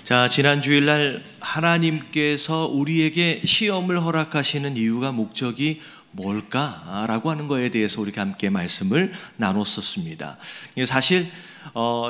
자, 지난 주일날 하나님께서 우리에게 시험을 허락하시는 이유가 목적이 뭘까라고 하는 거에 대해서 우리가 함께 말씀을 나눴었습니다. 사실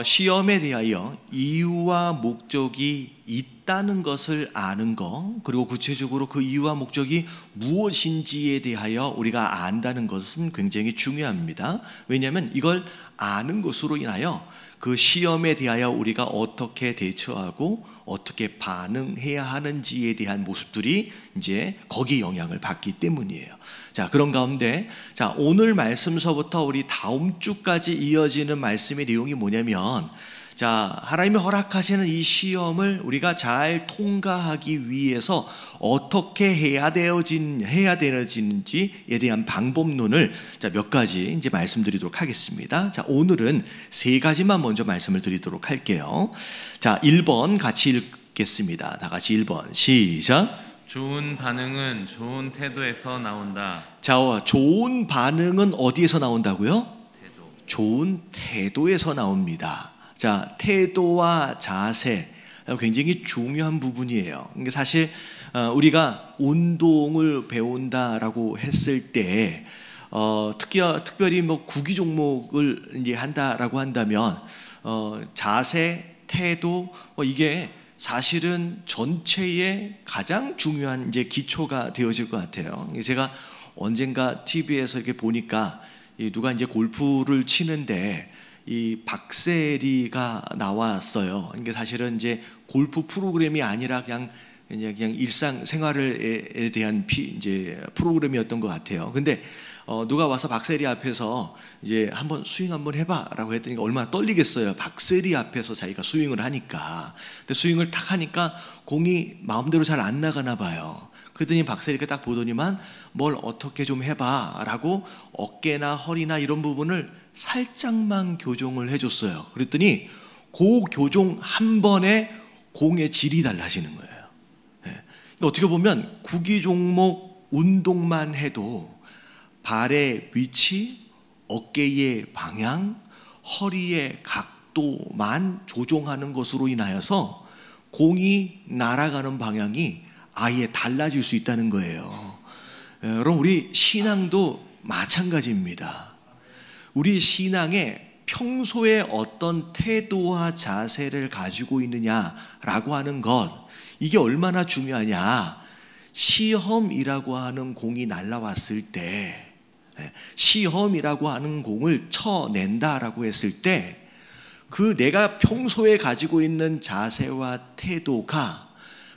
시험에 대하여 이유와 목적이 있다는 것을 아는 것, 그리고 구체적으로 그 이유와 목적이 무엇인지에 대하여 우리가 안다는 것은 굉장히 중요합니다. 왜냐하면 이걸 아는 것으로 인하여 그 시험에 대하여 우리가 어떻게 대처하고 어떻게 반응해야 하는지에 대한 모습들이 이제 거기에 영향을 받기 때문이에요. 자, 그런 가운데 자, 오늘 말씀서부터 우리 다음 주까지 이어지는 말씀의 내용이 뭐냐면, 자, 하나님이 허락하시는 이 시험을 우리가 잘 통과하기 위해서 어떻게 해야 되는지에 대한 방법론을 자, 몇 가지 이제 말씀드리도록 하겠습니다. 자, 오늘은 세 가지만 먼저 말씀을 드리도록 할게요. 자, 1번 같이 읽겠습니다. 다 같이 1번 시작. 좋은 반응은 좋은 태도에서 나온다. 자, 좋은 반응은 어디에서 나온다고요? 태도. 좋은 태도에서 나옵니다. 자, 태도와 자세 굉장히 중요한 부분이에요. 사실 우리가 운동을 배운다라고 했을 때 특별히 뭐 구기 종목을 이제 한다라고 한다면 자세, 태도 이게 사실은 전체의 가장 중요한 이제 기초가 되어질 것 같아요. 제가 언젠가 TV에서 이렇게 보니까 누가 이제 골프를 치는데 이 박세리가 나왔어요. 이게 사실은 이제 골프 프로그램이 아니라 그냥 일상생활에 대한 이제 프로그램이었던 것 같아요. 근데 누가 와서 박세리 앞에서 이제 한번 스윙 한번 해봐라고 했더니 얼마나 떨리겠어요. 박세리 앞에서 자기가 스윙을 하니까. 근데 스윙을 탁 하니까 공이 마음대로 잘 안 나가나 봐요. 그랬더니 박세리가 딱 보더니만 뭘 어떻게 좀 해봐라고 어깨나 허리나 이런 부분을 살짝만 교정을 해줬어요. 그랬더니 그 교정 한 번에 공의 질이 달라지는 거예요. 그러니까 어떻게 보면 구기 종목 운동만 해도 발의 위치, 어깨의 방향, 허리의 각도만 조정하는 것으로 인하여서 공이 날아가는 방향이 아예 달라질 수 있다는 거예요. 여러분, 우리 신앙도 마찬가지입니다. 우리 신앙에 평소에 어떤 태도와 자세를 가지고 있느냐라고 하는 것, 이게 얼마나 중요하냐. 시험이라고 하는 공이 날아왔을 때, 시험이라고 하는 공을 쳐낸다라고 했을 때 그 내가 평소에 가지고 있는 자세와 태도가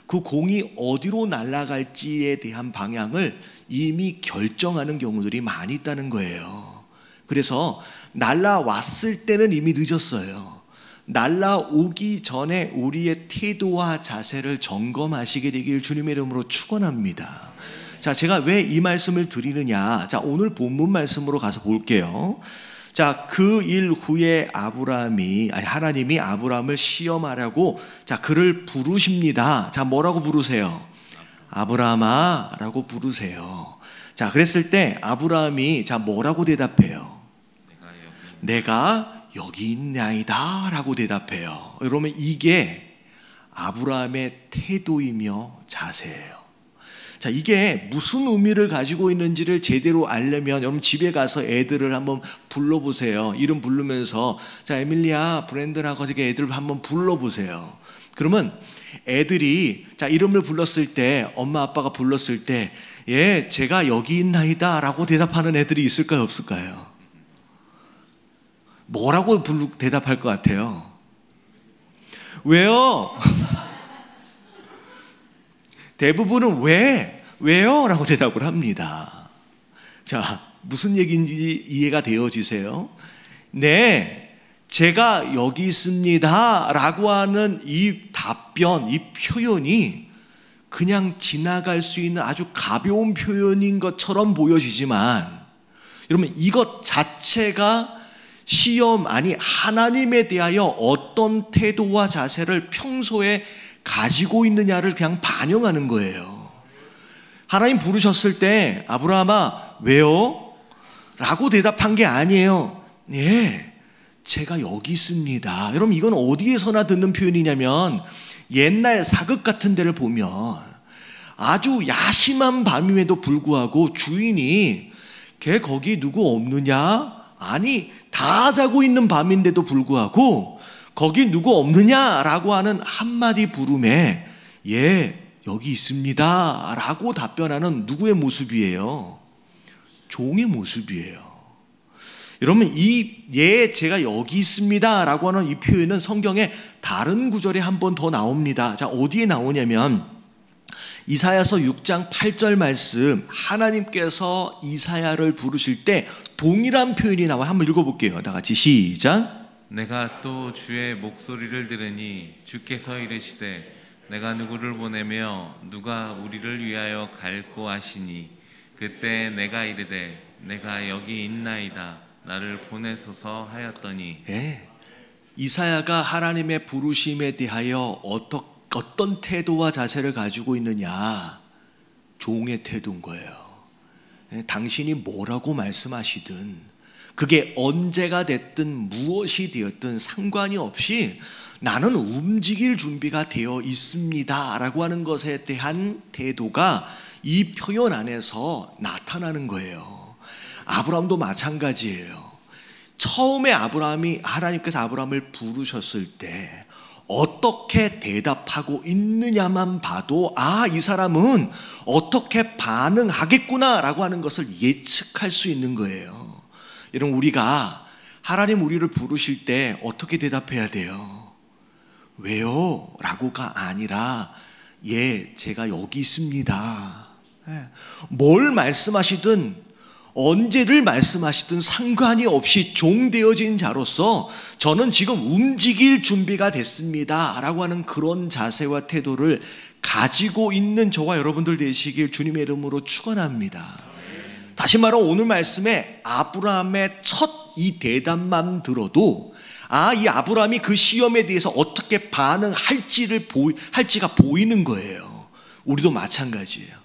그 공이 어디로 날아갈지에 대한 방향을 이미 결정하는 경우들이 많이 있다는 거예요. 그래서 날아왔을 때는 이미 늦었어요. 날아오기 전에 우리의 태도와 자세를 점검하시게 되길 주님의 이름으로 축원합니다. 자, 제가 왜 이 말씀을 드리느냐. 자, 오늘 본문 말씀으로 가서 볼게요. 자, 그 일 후에 하나님이 아브라함을 시험하라고 자, 그를 부르십니다. 자, 뭐라고 부르세요? 아브라함아 라고 부르세요. 자, 그랬을 때 아브라함이 자, 뭐라고 대답해요? 내가 여기 있나이다 라고 대답해요. 여러분, 이게 아브라함의 태도이며 자세예요. 자, 이게 무슨 의미를 가지고 있는지를 제대로 알려면 여러분 집에 가서 애들을 한번 불러보세요. 이름 부르면서 자, 에밀리아, 브랜든하고 이렇게 애들 한번 불러보세요. 그러면 애들이 자, 이름을 불렀을 때, 엄마 아빠가 불렀을 때 예, 제가 여기 있나이다 라고 대답하는 애들이 있을까요, 없을까요? 뭐라고 대답할 것 같아요? 왜요? 대부분은 왜요? 라고 대답을 합니다. 자, 무슨 얘기인지 이해가 되어지세요? 네, 제가 여기 있습니다 라고 하는 이 답변, 이 표현이 그냥 지나갈 수 있는 아주 가벼운 표현인 것처럼 보여지지만 여러분, 이것 자체가 하나님에 대하여 어떤 태도와 자세를 평소에 가지고 있느냐를 그냥 반영하는 거예요. 하나님 부르셨을 때 아브라함아 왜요? 라고 대답한 게 아니에요. 예, 제가 여기 있습니다. 여러분, 이건 어디에서나 듣는 표현이냐면 옛날 사극 같은 데를 보면 아주 야심한 밤임에도 불구하고 주인이 걔 거기 누구 없느냐? 아니 다 자고 있는 밤인데도 불구하고 거기 누구 없느냐라고 하는 한마디 부름에 예 여기 있습니다 라고 답변하는 누구의 모습이에요? 종의 모습이에요. 여러분 예 제가 여기 있습니다 라고 하는 이 표현은 성경의 다른 구절에 한 번 더 나옵니다. 자 어디에 나오냐면 이사야서 6장 8절 말씀, 하나님께서 이사야를 부르실 때 동일한 표현이 나와. 한번 읽어볼게요. 다 같이 시작. 내가 또 주의 목소리를 들으니 주께서 이르시되 내가 누구를 보내며 누가 우리를 위하여 갈고 하시니 그때 내가 이르되 내가 여기 있나이다 나를 보내소서 하였더니. 네. 이사야가 하나님의 부르심에 대하여 어떤 태도와 자세를 가지고 있느냐? 종의 태도인 거예요. 당신이 뭐라고 말씀하시든 그게 언제가 됐든 무엇이 되었든 상관이 없이 나는 움직일 준비가 되어 있습니다 라고 하는 것에 대한 태도가 이 표현 안에서 나타나는 거예요. 아브라함도 마찬가지예요. 처음에 하나님께서 아브라함을 부르셨을 때 어떻게 대답하고 있느냐만 봐도 이 사람은 어떻게 반응하겠구나 라고 하는 것을 예측할 수 있는 거예요. 여러분 우리가 하나님 우리를 부르실 때 어떻게 대답해야 돼요? 왜요? 라고가 아니라 예 제가 여기 있습니다. 뭘 말씀하시든 언제를 말씀하시든 상관이 없이 종되어진 자로서 저는 지금 움직일 준비가 됐습니다 라고 하는 그런 자세와 태도를 가지고 있는 저와 여러분들 되시길 주님의 이름으로 축원합니다. 다시 말해 오늘 말씀에 아브라함의 첫 이 대답만 들어도 이 아브라함이 그 시험에 대해서 어떻게 반응할지가 보이는 거예요. 우리도 마찬가지예요.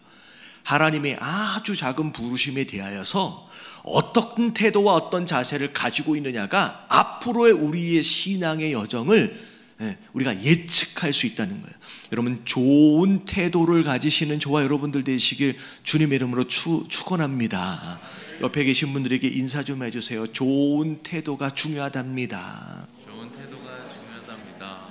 하나님의 아주 작은 부르심에 대하여서 어떤 태도와 어떤 자세를 가지고 있느냐가 앞으로의 우리의 신앙의 여정을 우리가 예측할 수 있다는 거예요. 여러분 좋은 태도를 가지시는 저와 여러분들 되시길 주님의 이름으로 축원합니다. 옆에 계신 분들에게 인사 좀 해주세요. 좋은 태도가 중요하답니다. 좋은 태도가 중요하답니다.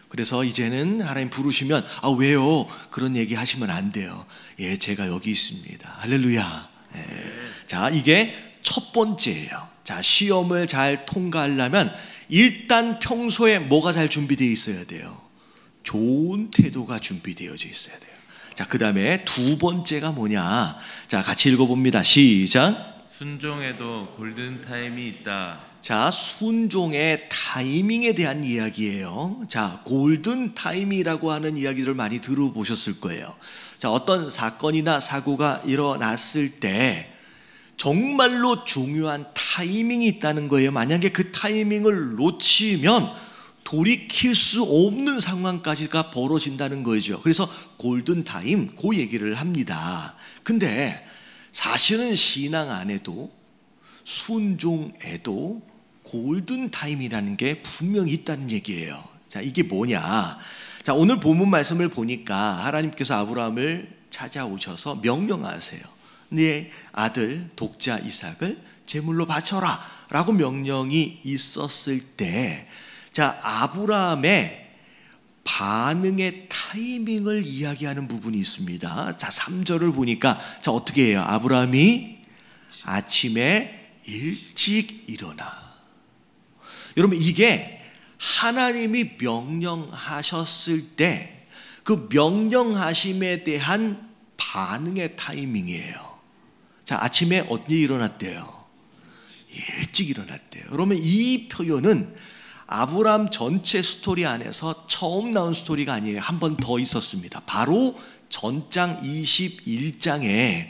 그래서 이제는 하나님 부르시면 왜요? 그런 얘기 하시면 안 돼요. 예, 제가 여기 있습니다. 할렐루야. 자, 이게 첫 번째예요. 자, 시험을 잘 통과하려면 일단 평소에 뭐가 잘 준비되어 있어야 돼요? 좋은 태도가 준비되어져 있어야 돼요. 자, 그 다음에 두 번째가 뭐냐? 자, 같이 읽어봅니다. 시작. 순종에도 골든타임이 있다. 자, 순종의 타이밍에 대한 이야기예요. 자, 골든타임이라고 하는 이야기를 많이 들어보셨을 거예요. 자, 어떤 사건이나 사고가 일어났을 때 정말로 중요한 타이밍이 있다는 거예요. 만약에 그 타이밍을 놓치면 돌이킬 수 없는 상황까지가 벌어진다는 거죠. 그래서 골든타임, 그 얘기를 합니다. 근데 사실은 신앙 안에도 순종에도 골든타임이라는 게 분명히 있다는 얘기예요. 자, 이게 뭐냐? 자, 오늘 본문 말씀을 보니까 하나님께서 아브라함을 찾아오셔서 명령하세요. 네 아들 독자 이삭을 제물로 바쳐라 라고 명령이 있었을 때, 자, 아브라함의 반응의 타이밍을 이야기하는 부분이 있습니다. 자, 3절을 보니까 자, 어떻게 해요? 아브라함이 아침에 일찍 일어나. 여러분, 이게 하나님이 명령하셨을 때 그 명령하심에 대한 반응의 타이밍이에요. 자, 아침에 어디 일어났대요? 일찍 일어났대요. 그러면 이 표현은 아브라함 전체 스토리 안에서 처음 나온 스토리가 아니에요. 한 번 더 있었습니다. 바로 전장 21장에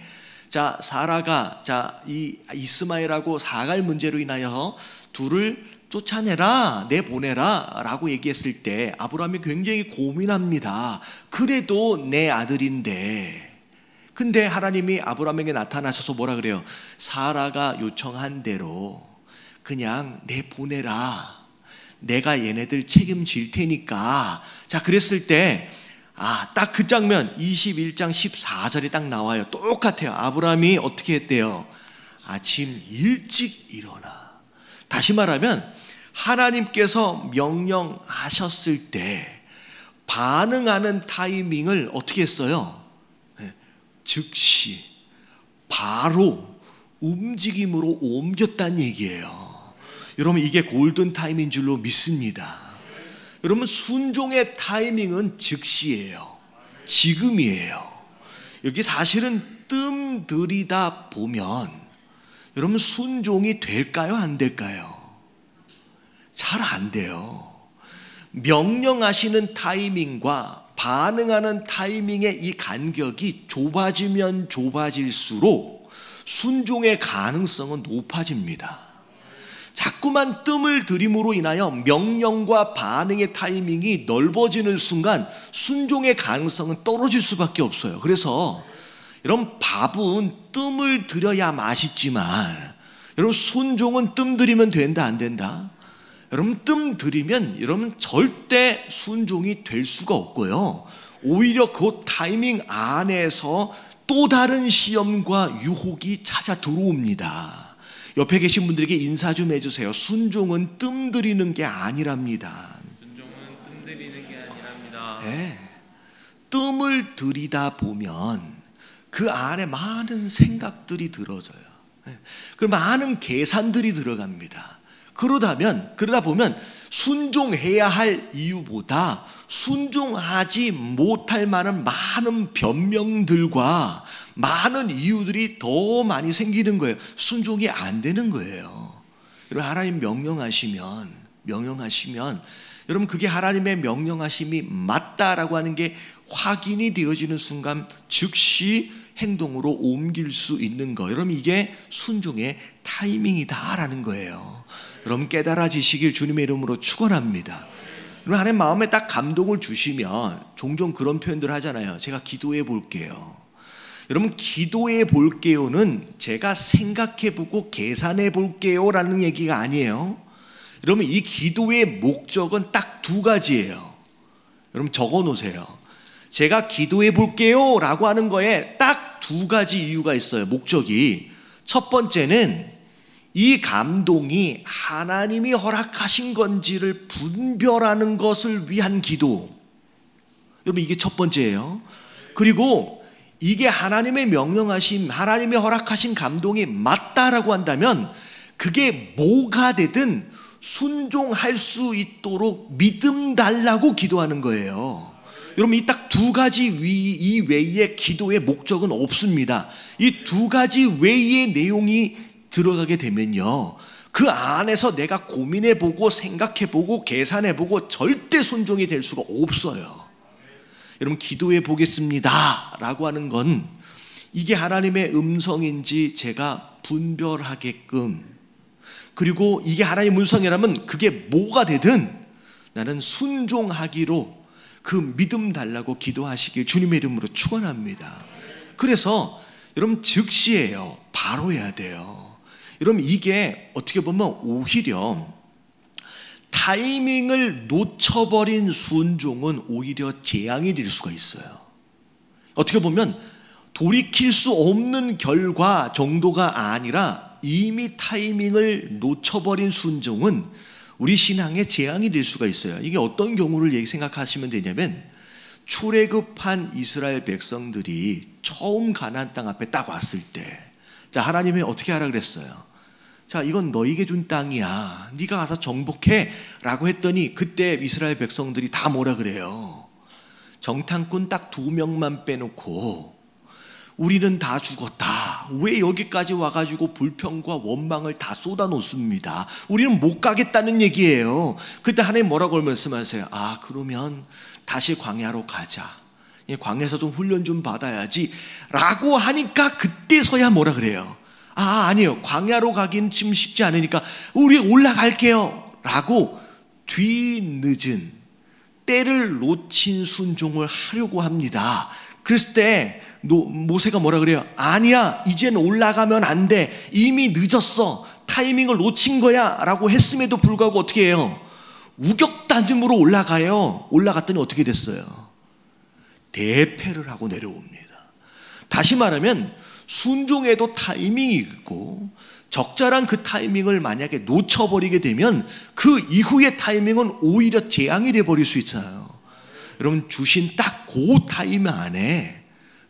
자, 사라가 이 이스마엘하고 사갈 문제로 인하여 둘을 쫓아내라, 내보내라 라고 얘기했을 때 아브라함이 굉장히 고민합니다. 그래도 내 아들인데. 근데 하나님이 아브라함에게 나타나셔서 뭐라 그래요? 사라가 요청한 대로 그냥 내보내라. 내가 얘네들 책임질 테니까. 자, 그랬을 때 딱 그 장면 21장 14절에 딱 나와요. 똑같아요. 아브라함이 어떻게 했대요? 아침 일찍 일어나. 다시 말하면 하나님께서 명령하셨을 때 반응하는 타이밍을 어떻게 했어요? 즉시 바로 움직임으로 옮겼다는 얘기예요. 여러분, 이게 골든 타임인 줄로 믿습니다. 여러분, 순종의 타이밍은 즉시예요. 지금이에요. 여기 사실은 뜸 들이다 보면 여러분, 순종이 될까요? 안 될까요? 잘 안 돼요. 명령하시는 타이밍과 반응하는 타이밍의 이 간격이 좁아지면 좁아질수록 순종의 가능성은 높아집니다. 자꾸만 뜸을 들임으로 인하여 명령과 반응의 타이밍이 넓어지는 순간 순종의 가능성은 떨어질 수밖에 없어요. 그래서 여러분, 밥은 뜸을 들여야 맛있지만 여러분, 순종은 뜸 들이면 된다, 안 된다? 여러분, 뜸 들이면 여러분 절대 순종이 될 수가 없고요. 오히려 그 타이밍 안에서 또 다른 시험과 유혹이 찾아 들어옵니다. 옆에 계신 분들에게 인사 좀 해주세요. 순종은 뜸 들이는 게 아니랍니다. 순종은 뜸 들이는 게 아니랍니다. 네. 뜸을 들이다 보면 그 안에 많은 생각들이 들어져요. 그 많은 계산들이 들어갑니다. 그러다 보면 순종해야 할 이유보다 순종하지 못할 만한 많은 변명들과 많은 이유들이 더 많이 생기는 거예요. 순종이 안 되는 거예요. 여러분, 하나님 명령하시면 여러분, 그게 하나님의 명령하심이 맞다라고 하는 게 확인이 되어지는 순간 즉시 행동으로 옮길 수 있는 거. 여러분, 이게 순종의 타이밍이다라는 거예요. 여러분, 깨달아지시길 주님의 이름으로 축원합니다. 여러분, 하나님 마음에 딱 감동을 주시면 종종 그런 표현들 하잖아요. 제가 기도해 볼게요. 여러분, 기도해 볼게요는 제가 생각해 보고 계산해 볼게요 라는 얘기가 아니에요. 여러분, 이 기도의 목적은 딱 두 가지예요. 여러분, 적어 놓으세요. 제가 기도해 볼게요 라고 하는 거에 딱 두 가지 이유가 있어요. 목적이. 첫 번째는 이 감동이 하나님이 허락하신 건지를 분별하는 것을 위한 기도. 여러분, 이게 첫 번째예요. 그리고 이게 하나님의 명령하신, 하나님의 허락하신 감동이 맞다라고 한다면 그게 뭐가 되든 순종할 수 있도록 믿음 달라고 기도하는 거예요. 여러분, 이 딱 두 가지 이외의 기도의 목적은 없습니다. 이 두 가지 외의 내용이 들어가게 되면요, 그 안에서 내가 고민해보고 생각해보고 계산해보고 절대 순종이 될 수가 없어요. 여러분, 기도해 보겠습니다 라고 하는 건 이게 하나님의 음성인지 제가 분별하게끔, 그리고 이게 하나님의 음성이라면 그게 뭐가 되든 나는 순종하기로 그 믿음 달라고 기도하시길 주님의 이름으로 축원합니다. 그래서 여러분, 즉시예요. 바로 해야 돼요. 여러분, 이게 어떻게 보면 오히려 타이밍을 놓쳐버린 순종은 오히려 재앙이 될 수가 있어요. 어떻게 보면 돌이킬 수 없는 결과 정도가 아니라 이미 타이밍을 놓쳐버린 순종은 우리 신앙의 재앙이 될 수가 있어요. 이게 어떤 경우를 생각하시면 되냐면, 출애굽한 이스라엘 백성들이 처음 가나안 땅 앞에 딱 왔을 때, 자, 하나님이 어떻게 하라 그랬어요? 자, 이건 너에게 준 땅이야. 네가 가서 정복해 라고 했더니 그때 이스라엘 백성들이 다 뭐라 그래요? 정탐꾼 딱 2명만 빼놓고 우리는 다 죽었다. 왜 여기까지 와가지고 불평과 원망을 다 쏟아놓습니다. 우리는 못 가겠다는 얘기예요. 그때 하나님 뭐라고 말씀하세요? 아, 그러면 다시 광야로 가자. 광야에서 좀 훈련 좀 받아야지 라고 하니까 그때서야 뭐라 그래요? 아니에요. 광야로 가긴 지금 쉽지 않으니까 우리 올라갈게요 라고 뒤늦은, 때를 놓친 순종을 하려고 합니다. 그랬을 때 모세가 뭐라 그래요? 아니야, 이제는 올라가면 안 돼. 이미 늦었어. 타이밍을 놓친 거야 라고 했음에도 불구하고 어떻게 해요? 우격다짐으로 올라가요. 올라갔더니 어떻게 됐어요? 대패를 하고 내려옵니다. 다시 말하면 순종에도 타이밍이 있고 적절한 그 타이밍을 만약에 놓쳐버리게 되면 그 이후의 타이밍은 오히려 재앙이 돼버릴 수 있잖아요. 여러분, 주신 딱 그 타이밍 안에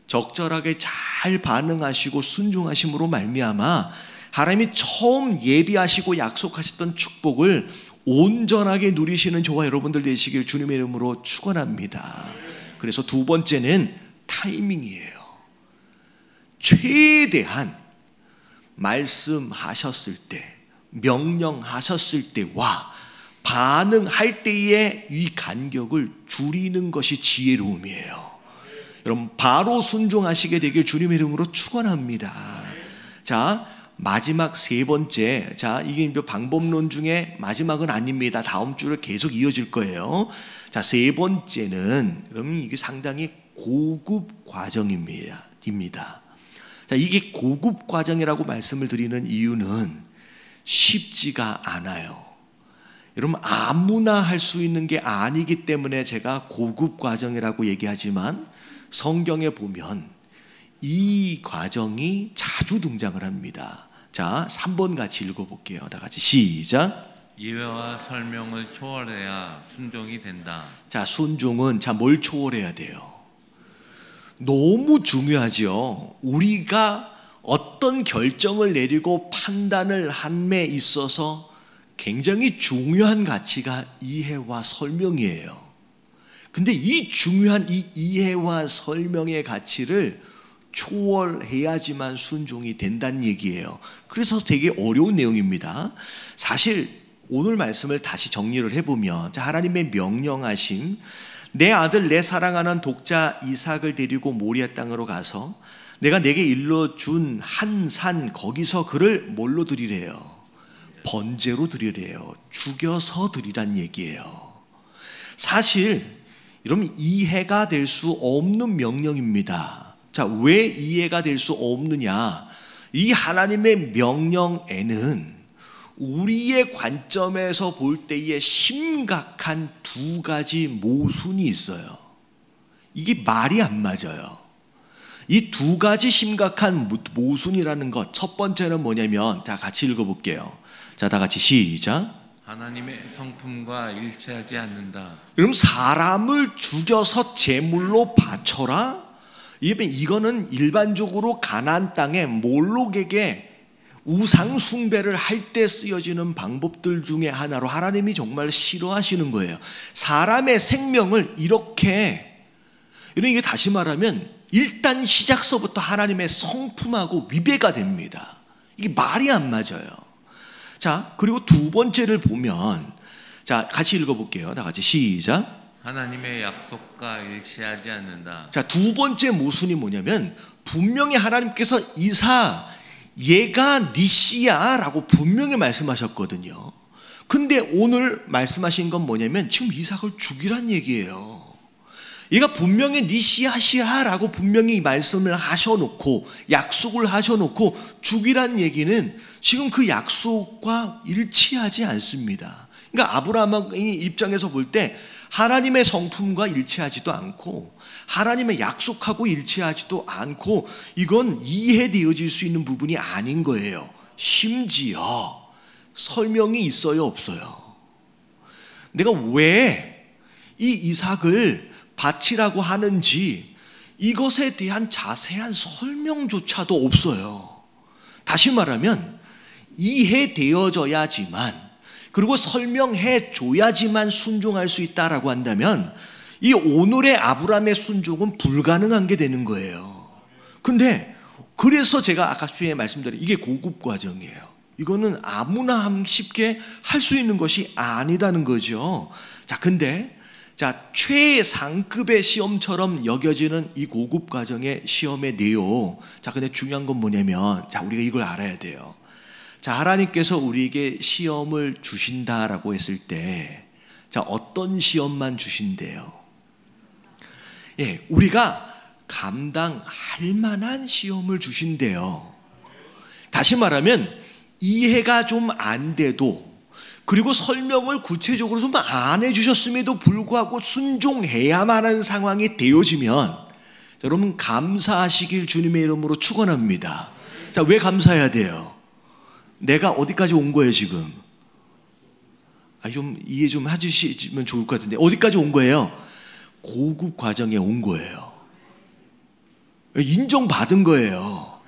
적절하게 잘 반응하시고 순종하심으로 말미암아 하나님이 처음 예비하시고 약속하셨던 축복을 온전하게 누리시는 저와 여러분들 되시길 주님의 이름으로 축원합니다. 그래서 두 번째는 타이밍이에요. 최대한 말씀하셨을 때, 명령하셨을 때와 반응할 때의 이 간격을 줄이는 것이 지혜로움이에요. 여러분, 바로 순종하시게 되길 주님의 이름으로 축원합니다. 자, 마지막 세 번째. 자, 이게 방법론 중에 마지막은 아닙니다. 다음 주를 계속 이어질 거예요. 자, 세 번째는 여러분, 이게 상당히 고급 과정입니다. 자, 이게 고급 과정이라고 말씀을 드리는 이유는 쉽지가 않아요. 여러분, 아무나 할 수 있는 게 아니기 때문에 제가 고급 과정이라고 얘기하지만 성경에 보면 이 과정이 자주 등장을 합니다. 자, 3번 같이 읽어볼게요. 다 같이 시작. 이해와 설명을 초월해야 순종이 된다. 자, 순종은 뭘 초월해야 돼요? 너무 중요하죠. 우리가 어떤 결정을 내리고 판단을 함에 있어서 굉장히 중요한 가치가 이해와 설명이에요. 근데 이 중요한 이 이해와 설명의 가치를 초월해야지만 순종이 된다는 얘기예요. 그래서 되게 어려운 내용입니다. 사실 오늘 말씀을 다시 정리를 해보면, 자, 하나님의 명령하심, 내 아들 내 사랑하는 독자 이삭을 데리고 모리아 땅으로 가서 내가 내게 일러준 한 산 거기서 그를 뭘로 드리래요? 번제로 드리래요. 죽여서 드리란 얘기예요. 사실 여러분, 이해가 될 수 없는 명령입니다. 자, 왜 이해가 될 수 없느냐? 이 하나님의 명령에는 우리의 관점에서 볼 때의 심각한 두 가지 모순이 있어요. 이게 말이 안 맞아요. 이 두 가지 심각한 모순이라는 것, 첫 번째는 뭐냐면, 자, 같이 읽어볼게요. 자, 다 같이 시작. 하나님의 성품과 일치하지 않는다. 그럼 사람을 죽여서 제물로 바쳐라? 이거는 일반적으로 가나안 땅에 몰록에게 우상 숭배를 할 때 쓰여지는 방법들 중에 하나로 하나님이 정말 싫어하시는 거예요. 사람의 생명을 이렇게, 이게 다시 말하면 일단 시작서부터 하나님의 성품하고 위배가 됩니다. 이게 말이 안 맞아요. 자, 그리고 두 번째를 보면, 자, 같이 읽어볼게요. 다 같이 시작. 하나님의 약속과 일치하지 않는다. 자, 두 번째 모순이 뭐냐면, 분명히 하나님께서 이삭, 얘가 네 씨야라고 분명히 말씀하셨거든요. 근데 오늘 말씀하신 건 뭐냐면 지금 이삭을 죽이란 얘기예요. 얘가 분명히 네 씨야라고 분명히 말씀을 하셔놓고 약속을 하셔놓고 죽이란 얘기는 지금 그 약속과 일치하지 않습니다. 그러니까 아브라함의 입장에서 볼 때 하나님의 성품과 일치하지도 않고 하나님의 약속하고 일치하지도 않고 이건 이해되어질 수 있는 부분이 아닌 거예요. 심지어 설명이 있어요, 없어요? 내가 왜 이 이삭을 바치라고 하는지 이것에 대한 자세한 설명조차도 없어요. 다시 말하면 이해되어져야지만, 그리고 설명해 줘야지만 순종할 수 있다라고 한다면 이 오늘의 아브라함의 순종은 불가능한 게 되는 거예요. 근데 그래서 제가 아까 처음에 말씀드린 이게 고급 과정이에요. 이거는 아무나 쉽게 할 수 있는 것이 아니다는 거죠. 자, 근데 자, 최상급의 시험처럼 여겨지는 이 고급 과정의 시험의 내용. 자, 근데 중요한 건 뭐냐면, 자, 우리가 이걸 알아야 돼요. 자, 하나님께서 우리에게 시험을 주신다라고 했을 때, 자, 어떤 시험만 주신대요? 예, 우리가 감당할 만한 시험을 주신대요. 다시 말하면 이해가 좀 안 돼도, 그리고 설명을 구체적으로 좀 안 해주셨음에도 불구하고 순종해야만 하는 상황이 되어지면 여러분 감사하시길 주님의 이름으로 축원합니다. 자, 왜 감사해야 돼요? 내가 어디까지 온 거예요 지금? 좀 이해 좀 해주시면 좋을 것 같은데 어디까지 온 거예요? 고급 과정에 온 거예요. 인정받은 거예요.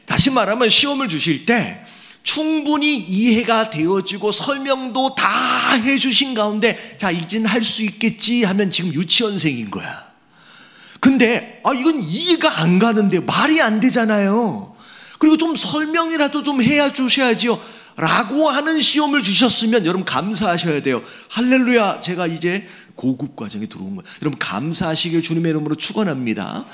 다시 말하면 시험을 주실 때 충분히 이해가 되어지고 설명도 다 해주신 가운데 자 이젠 할 수 있겠지 하면 지금 유치원생인 거야. 근데 이건 이해가 안 가는데 말이 안 되잖아요. 그리고 좀 설명이라도 좀 해야 주셔야지요 라고 하는 시험을 주셨으면 여러분 감사하셔야 돼요. 할렐루야, 제가 이제 고급 과정에 들어온 거예요. 여러분 감사하시길 주님의 이름으로 축원합니다.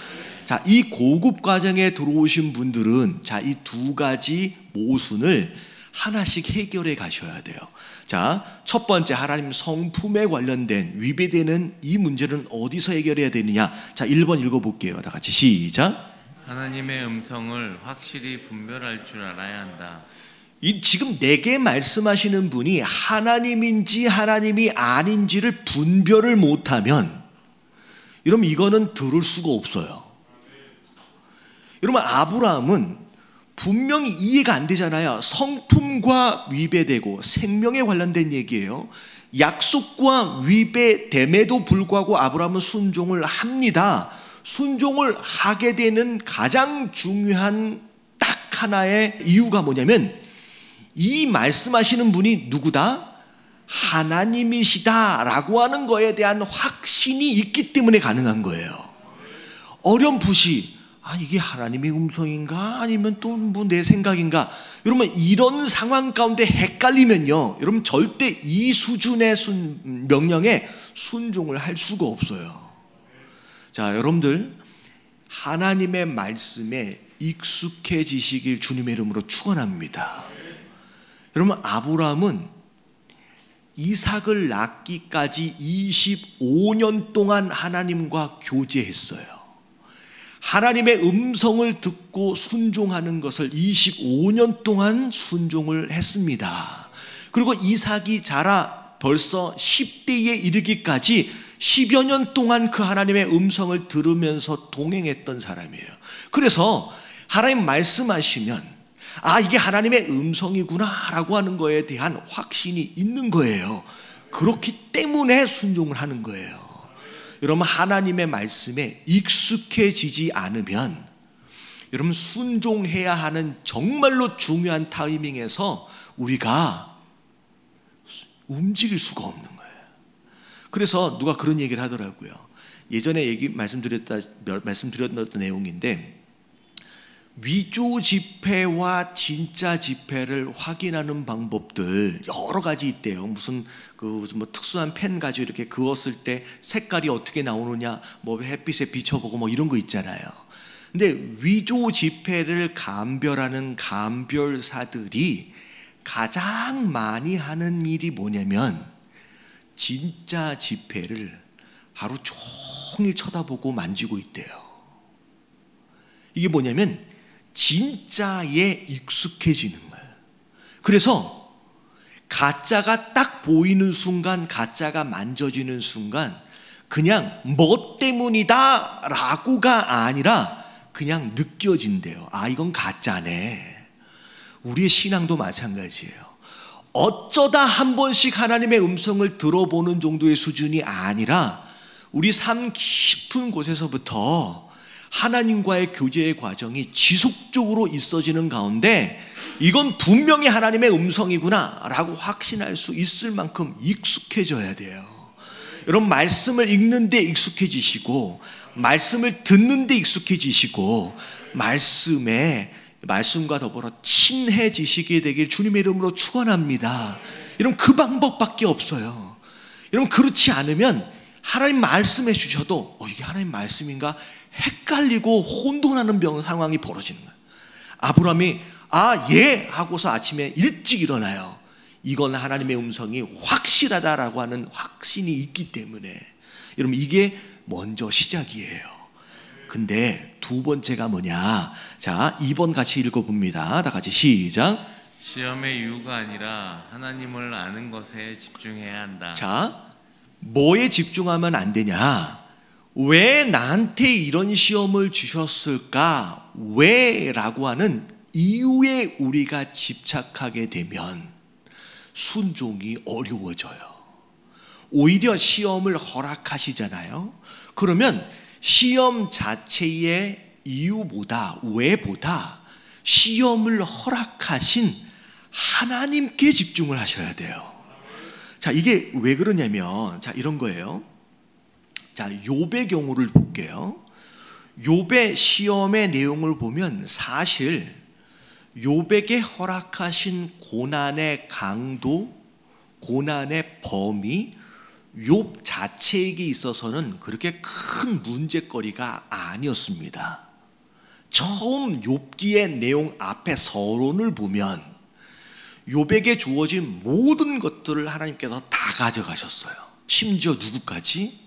자, 이 고급 과정에 들어오신 분들은 자, 이 두 가지 모순을 하나씩 해결해 가셔야 돼요. 자, 첫 번째 하나님 성품에 관련된 위배되는 이 문제는 어디서 해결해야 되느냐? 자, 1번 읽어볼게요. 다 같이 시작. 하나님의 음성을 확실히 분별할 줄 알아야 한다. 지금 내게 말씀하시는 분이 하나님인지 하나님이 아닌지를 분별을 못하면 여러분 이거는 들을 수가 없어요. 여러분 아브라함은 분명히 이해가 안 되잖아요. 성품과 위배되고 생명에 관련된 얘기예요. 약속과 위배됨에도 불구하고 아브라함은 순종을 합니다. 순종을 하게 되는 가장 중요한 딱 하나의 이유가 뭐냐면 이 말씀하시는 분이 누구다? 하나님이시다라고 하는 거에 대한 확신이 있기 때문에 가능한 거예요. 어렴풋이 이게 하나님의 음성인가 아니면 또 뭐 내 생각인가, 여러분 이런 상황 가운데 헷갈리면요 여러분 절대 이 수준의 명령에 순종을 할 수가 없어요. 자, 여러분들 하나님의 말씀에 익숙해지시길 주님의 이름으로 축원합니다. 여러분 아브라함은 이삭을 낳기까지 25년 동안 하나님과 교제했어요. 하나님의 음성을 듣고 순종하는 것을 25년 동안 순종을 했습니다. 그리고 이삭이 자라 벌써 10대에 이르기까지 10여 년 동안 그 하나님의 음성을 들으면서 동행했던 사람이에요. 그래서 하나님 말씀하시면 이게 하나님의 음성이구나 라고 하는 거에 대한 확신이 있는 거예요. 그렇기 때문에 순종을 하는 거예요. 여러분 하나님의 말씀에 익숙해지지 않으면 여러분 순종해야 하는 정말로 중요한 타이밍에서 우리가 움직일 수가 없는 거예요. 그래서 누가 그런 얘기를 하더라고요. 예전에 말씀드렸던 내용인데 위조 지폐와 진짜 지폐를 확인하는 방법들 여러 가지 있대요. 무슨 뭐 특수한 펜 가지고 이렇게 그었을 때 색깔이 어떻게 나오느냐, 뭐 햇빛에 비춰보고 뭐 이런 거 있잖아요. 근데 위조 지폐를 감별하는 감별사들이 가장 많이 하는 일이 뭐냐면 진짜 지폐를 하루 종일 쳐다보고 만지고 있대요. 이게 뭐냐면 진짜에 익숙해지는 거예요. 그래서 가짜가 딱 보이는 순간, 가짜가 만져지는 순간 그냥 뭐 때문이다 라고가 아니라 그냥 느껴진대요. 이건 가짜네. 우리의 신앙도 마찬가지예요. 어쩌다 한 번씩 하나님의 음성을 들어보는 정도의 수준이 아니라 우리 삶 깊은 곳에서부터 하나님과의 교제의 과정이 지속적으로 있어지는 가운데 이건 분명히 하나님의 음성이구나 라고 확신할 수 있을 만큼 익숙해져야 돼요. 여러분 말씀을 읽는 데 익숙해지시고 말씀을 듣는 데 익숙해지시고 말씀과 더불어 친해지시게 되길 주님의 이름으로 축원합니다. 여러분 그 방법밖에 없어요. 여러분 그렇지 않으면 하나님 말씀해 주셔도 이게 하나님 말씀인가 헷갈리고 혼돈하는 상황이 벌어지는 거예요. 아브라함이 예 하고서 아침에 일찍 일어나요. 이건 하나님의 음성이 확실하다라고 하는 확신이 있기 때문에 여러분 이게 먼저 시작이에요. 근데 두 번째가 뭐냐? 자, 2번 같이 읽어봅니다. 다 같이 시작. 시험의 이유가 아니라 하나님을 아는 것에 집중해야 한다. 자, 뭐에 집중하면 안 되냐? 왜 나한테 이런 시험을 주셨을까? 왜? 라고 하는 이유에 우리가 집착하게 되면 순종이 어려워져요. 오히려 시험을 허락하시잖아요. 그러면 시험 자체의 이유보다, 왜보다 시험을 허락하신 하나님께 집중을 하셔야 돼요. 자, 이게 왜 그러냐면, 자, 이런 거예요. 자, 욥의 경우를 볼게요. 욥의 시험의 내용을 보면 사실 욥에게 허락하신 고난의 강도, 고난의 범위, 욥 자체에게 있어서는 그렇게 큰 문제거리가 아니었습니다. 처음 욥기의 내용 앞에 서론을 보면 욥에게 주어진 모든 것들을 하나님께서 다 가져가셨어요. 심지어 누구까지?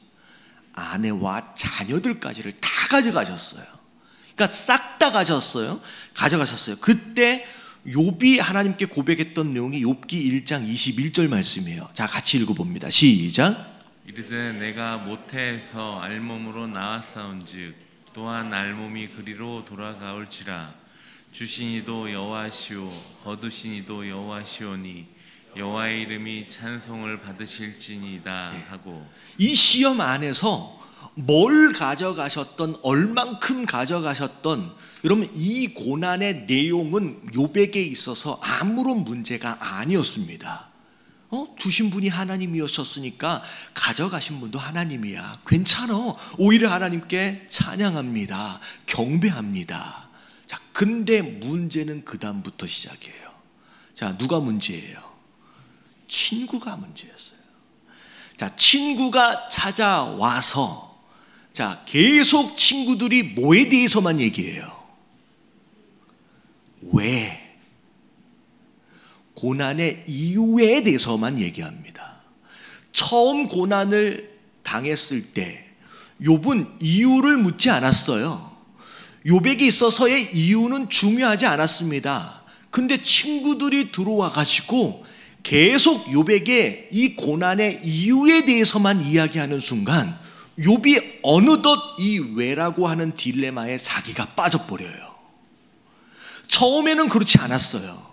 아내와 자녀들까지를 다 가져가셨어요. 그러니까 싹 다 가져가셨어요. 그때 욥이 하나님께 고백했던 내용이 욥기 1장 21절 말씀이에요. 자, 같이 읽어봅니다. 시작. 이르되 내가 모태에서 알몸으로 나왔사온즉 또한 알몸이 그리로 돌아가올지라. 주시니도 여호와시오 거두시니도 여호와시오니 여호와의 이름이 찬송을 받으실지니이다 하고. 이 시험 안에서 뭘 가져가셨던, 얼만큼 가져가셨던, 여러분 이 고난의 내용은 욥에게 있어서 아무런 문제가 아니었습니다. 두신 분이 하나님이었었으니까 가져가신 분도 하나님이야. 괜찮아. 오히려 하나님께 찬양합니다. 경배합니다. 자, 근데 문제는 그 다음부터 시작이에요. 자, 누가 문제예요? 친구가 문제였어요. 자, 친구가 찾아와서, 자, 계속 친구들이 뭐에 대해서만 얘기해요? 왜? 고난의 이유에 대해서만 얘기합니다. 처음 고난을 당했을 때 욥은 이유를 묻지 않았어요. 욥에게 있어서의 이유는 중요하지 않았습니다. 근데 친구들이 들어와 가지고 계속 욥에게 이 고난의 이유에 대해서만 이야기하는 순간 욥이 어느덧 이 왜라고 하는 딜레마에 자기가 빠져버려요. 처음에는 그렇지 않았어요.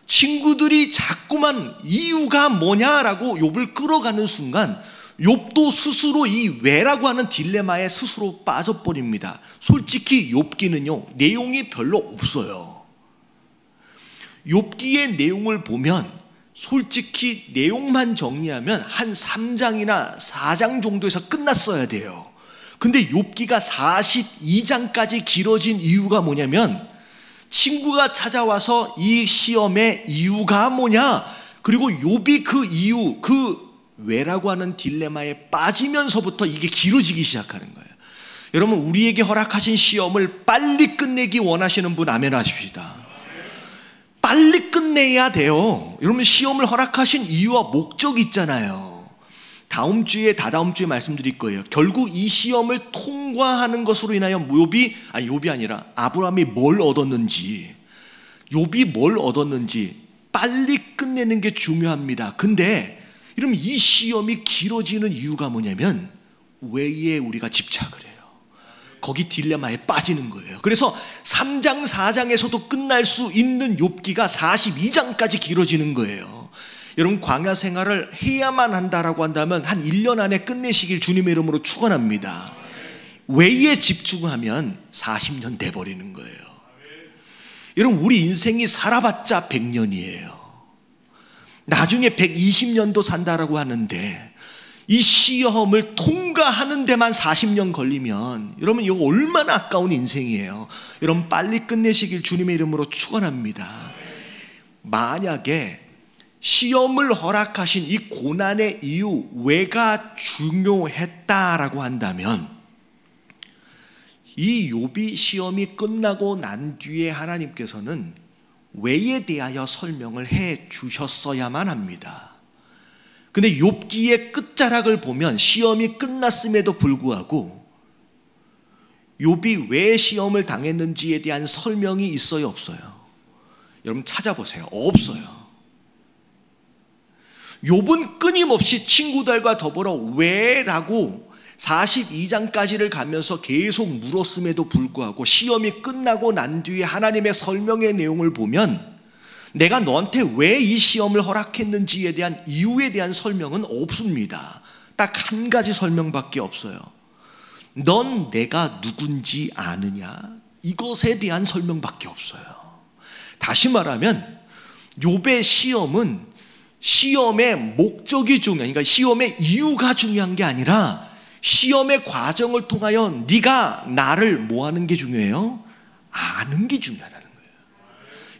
친구들이 자꾸만 이유가 뭐냐라고 욥을 끌어가는 순간 욥도 스스로 이 왜라고 하는 딜레마에 스스로 빠져버립니다. 솔직히 욥기는요, 내용이 별로 없어요. 욥기의 내용을 보면 솔직히 내용만 정리하면 한 3장이나 4장 정도에서 끝났어야 돼요. 근데 욥기가 42장까지 길어진 이유가 뭐냐면 친구가 찾아와서 이 시험의 이유가 뭐냐, 그리고 욥이 그 이유, 그 왜라고 하는 딜레마에 빠지면서부터 이게 길어지기 시작하는 거예요. 여러분, 우리에게 허락하신 시험을 빨리 끝내기 원하시는 분 아멘 하십시다. 빨리 끝내야 돼요. 여러분, 시험을 허락하신 이유와 목적이 있잖아요. 다음 주에, 다다음 주에 말씀드릴 거예요. 결국 이 시험을 통과하는 것으로 인하여 욥이 아니라 아브라함이 뭘 얻었는지, 욥이 뭘 얻었는지 빨리 끝내는 게 중요합니다. 근데 여러분, 이 시험이 길어지는 이유가 뭐냐면 왜에 우리가 집착을 해요. 거기 딜레마에 빠지는 거예요. 그래서 3장 4장에서도 끝날 수 있는 욥기가 42장까지 길어지는 거예요. 여러분, 광야 생활을 해야만 한다라고 한다면 한 1년 안에 끝내시길 주님의 이름으로 축원합니다. 왜에 집중하면 40년 돼버리는 거예요. 여러분, 우리 인생이 살아봤자 100년이에요. 나중에 120년도 산다라고 하는데 이 시험을 통과하는 데만 40년 걸리면 여러분, 이거 얼마나 아까운 인생이에요. 여러분, 빨리 끝내시길 주님의 이름으로 축원합니다. 만약에 시험을 허락하신 이 고난의 이유, 왜가 중요했다라고 한다면 이 욥이 시험이 끝나고 난 뒤에 하나님께서는 왜에 대하여 설명을 해 주셨어야만 합니다. 근데 욥기의 끝자락을 보면 시험이 끝났음에도 불구하고 욥이 왜 시험을 당했는지에 대한 설명이 있어요, 없어요? 여러분 찾아보세요. 없어요. 욥은 끊임없이 친구들과 더불어 왜라고 42장까지를 가면서 계속 물었음에도 불구하고 시험이 끝나고 난 뒤에 하나님의 설명의 내용을 보면 내가 너한테 왜 이 시험을 허락했는지에 대한 이유에 대한 설명은 없습니다. 딱 한 가지 설명밖에 없어요. 넌 내가 누군지 아느냐? 이것에 대한 설명밖에 없어요. 다시 말하면 욥의 시험은 시험의 목적이 중요한, 그러니까 시험의 이유가 중요한 게 아니라 시험의 과정을 통하여 네가 나를 뭐 하는 게 중요해요? 아는 게 중요하다는 거예요.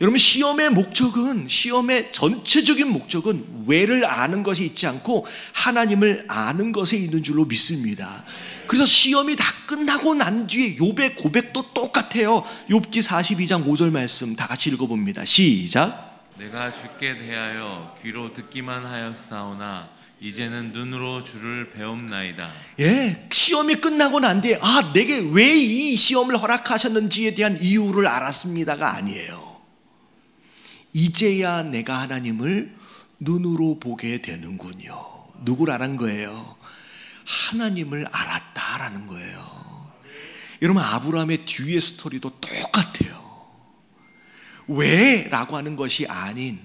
여러분, 시험의 목적은, 시험의 전체적인 목적은 왜를 아는 것이 있지 않고 하나님을 아는 것에 있는 줄로 믿습니다. 그래서 시험이 다 끝나고 난 뒤에 욥의 고백도 똑같아요. 욥기 42장 5절 말씀 다 같이 읽어봅니다. 시작. 내가 주께 대하여 귀로 듣기만 하였사오나 이제는 눈으로 주를 배움나이다. 예, 시험이 끝나고 난 뒤에 내게 왜 이 시험을 허락하셨는지에 대한 이유를 알았습니다가 아니에요. 이제야 내가 하나님을 눈으로 보게 되는군요. 누굴 알은 거예요? 하나님을 알았다라는 거예요. 여러분, 아브라함의 뒤의 스토리도 똑같아요. 왜? 라고 하는 것이 아닌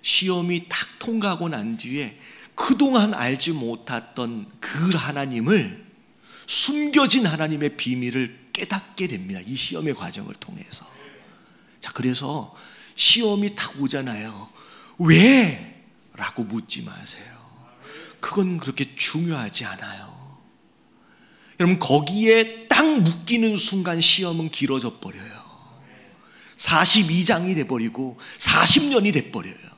시험이 딱 통과하고 난 뒤에 그동안 알지 못했던 그 하나님을, 숨겨진 하나님의 비밀을 깨닫게 됩니다. 이 시험의 과정을 통해서. 자, 그래서 시험이 딱 오잖아요. 왜? 라고 묻지 마세요. 그건 그렇게 중요하지 않아요. 여러분, 거기에 딱 묶이는 순간 시험은 길어져 버려요. 42장이 돼버리고 40년이 돼버려요.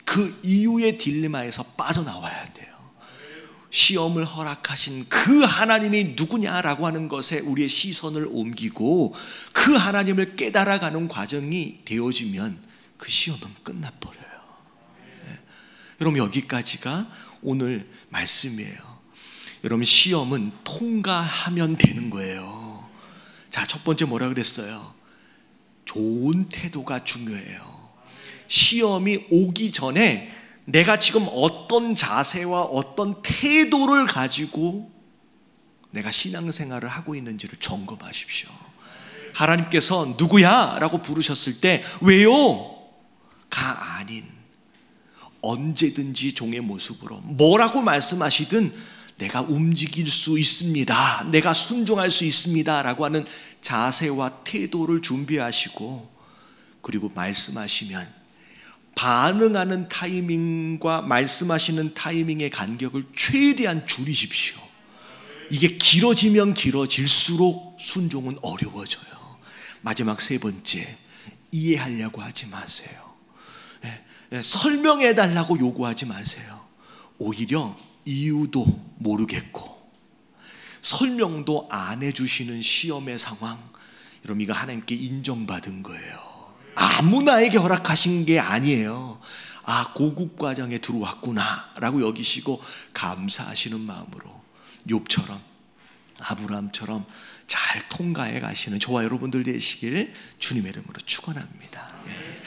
그 이후의 딜레마에서 빠져나와야 돼요. 시험을 허락하신 그 하나님이 누구냐라고 하는 것에 우리의 시선을 옮기고 그 하나님을 깨달아가는 과정이 되어지면 그 시험은 끝나버려요. 네. 여러분, 여기까지가 오늘 말씀이에요. 여러분, 시험은 통과하면 되는 거예요. 자, 첫 번째 뭐라 그랬어요? 좋은 태도가 중요해요. 시험이 오기 전에 내가 지금 어떤 자세와 어떤 태도를 가지고 내가 신앙생활을 하고 있는지를 점검하십시오. 하나님께서 누구야? 라고 부르셨을 때 왜요? 가 아닌 언제든지 종의 모습으로 뭐라고 말씀하시든 내가 움직일 수 있습니다, 내가 순종할 수 있습니다 라고 하는 자세와 태도를 준비하시고, 그리고 말씀하시면 반응하는 타이밍과 말씀하시는 타이밍의 간격을 최대한 줄이십시오. 이게 길어지면 길어질수록 순종은 어려워져요. 마지막 세 번째, 이해하려고 하지 마세요. 설명해달라고 요구하지 마세요. 오히려 이유도 모르겠고 설명도 안 해주시는 시험의 상황, 여러분, 이거 하나님께 인정받은 거예요. 아무나에게 허락하신 게 아니에요. 고급 과정에 들어왔구나 라고 여기시고 감사하시는 마음으로 욥처럼, 아브라함처럼 잘 통과해 가시는 저와 여러분들 되시길 주님의 이름으로 축원합니다. 예.